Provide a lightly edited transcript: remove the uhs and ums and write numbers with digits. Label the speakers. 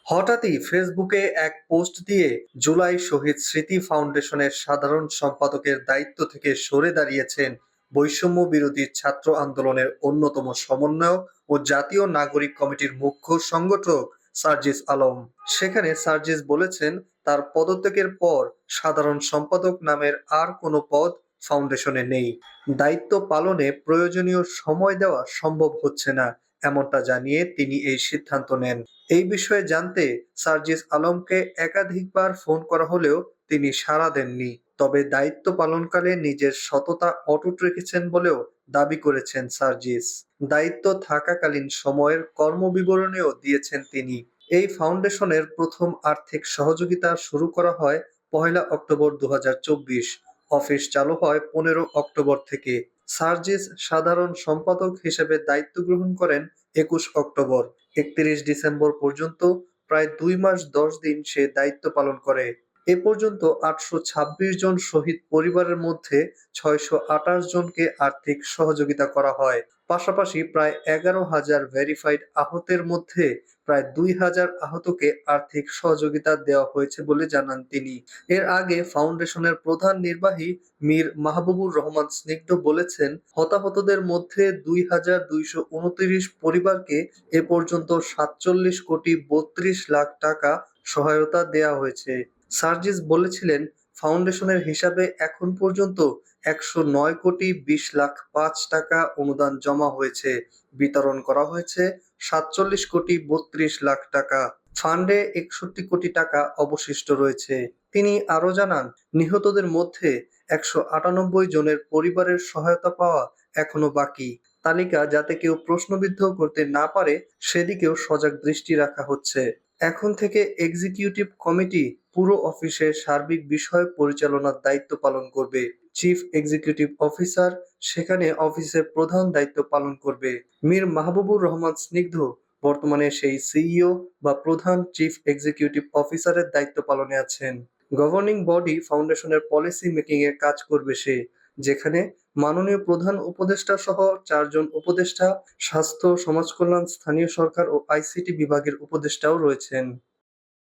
Speaker 1: হঠাৎই ফেসবুকে এক পোস্ট দিয়ে জুলাই শহীদ স্মৃতি ফাউন্ডেশনের সাধারণ সম্পাদকের দায়িত্ব থেকে সরে দাঁড়িয়েছেন বৈষম্য বিরোধী ছাত্র আন্দোলনের অন্যতম সমন্বয়ক ও জাতীয় নাগরিক কমিটির মুখ্য সংগঠক সার্জিস আলম। সেখানে সার্জিস বলেছেন, তার পদত্যাগের পর সাধারণ সম্পাদক নামের আর কোনো পদ ফাউন্ডেশনে নেই। দায়িত্ব পালনে প্রয়োজনীয় সময় দেওয়া সম্ভব হচ্ছে না, এমনটা জানিয়ে তিনি এই সিদ্ধান্ত নেন। এই বিষয়ে জানতে সার্জিস আলমকে একাধিকবার ফোন করা হলেও তিনি সাড়া দেননি। তবে দায়িত্ব পালনকালে নিজের সততা অটুট রেখেছেন বলেও দাবি করেছেন সার্জিস। দায়িত্ব থাকাকালীন সময়ের কর্মবিবরণীও দিয়েছেন তিনি। এই ফাউন্ডেশনের প্রথম আর্থিক সহযোগিতা শুরু করা হয় ১ অক্টোবর ২০২৪। অফিস চালু হয় ১৫ অক্টোবর থেকে। সার্জিস সাধারণ সম্পাদক হিসেবে দায়িত্ব গ্রহণ করেন ২১ অক্টোবর। ৩১ ডিসেম্বর পর্যন্ত প্রায় ২ মাস ১০ দিন সে দায়িত্ব পালন করে। এ পর্যন্ত ৮২৬ জন শহীদ পরিবারের মধ্যে ৬২৮ জনকে আর্থিক সহযোগিতা করা হয়। পাশাপাশি প্রায় ১১,০০০ ভেরিফাইড আহতের মধ্যে প্রায় ২,০০০ আহতকে আর্থিক সহযোগিতা দেওয়া হয়েছে বলে জানান তিনি। এর আগে ফাউন্ডেশনের প্রধান নির্বাহী মীর মাহবুবুর রহমান স্নিগ্ধ বলেছেন, হতাহতদের মধ্যে ২,২২৯ পরিবারকে এ পর্যন্ত ৪৭ কোটি ৩২ লাখ টাকা সহায়তা দেয়া হয়েছে। সার্জিস বলেছিলেন, ফাউন্ডেশনের হিসাবে এখন পর্যন্ত ১০৯ কোটি ২০ লাখ ৫ টাকা অনুদান জমা হয়েছে। বিতরণ করা হয়েছে ৪৭ কোটি ৩২ লাখ টাকা। ফান্ডে ৬১ কোটি টাকা অবশিষ্ট রয়েছে। তিনি আরো জানান, নিহতদের মধ্যে ১৯৮ জনের পরিবারের সহায়তা পাওয়া এখনো বাকি। তালিকা যাতে কেউ প্রশ্নবিদ্ধ করতে না পারে সেদিকেও সজাগ দৃষ্টি রাখা হচ্ছে। এখন থেকে এক্সিকিউটিভ কমিটি পুরো অফিসের সার্বিক বিষয় পরিচালনার দায়িত্ব পালন করবে। চিফ এক্সিকিউটিভ অফিসার সেখানে অফিসের প্রধান দায়িত্ব পালন করবে। মীর মাহবুবুর রহমান স্নিগ্ধ বর্তমানে সেই সিইও বা প্রধান চিফ এক্সিকিউটিভ অফিসারের দায়িত্ব পালনে আছেন। গভর্নিং বডি ফাউন্ডেশনের পলিসি মেকিং এর কাজ করবে সে, যেখানে মাননীয় প্রধান উপদেষ্টা সহ ৪ জন উপদেষ্টা, স্বাস্থ্য, সমাজকল্যাণ, স্থানীয় সরকার ও আইসিটি বিভাগের উপদেষ্টাও রয়েছেন।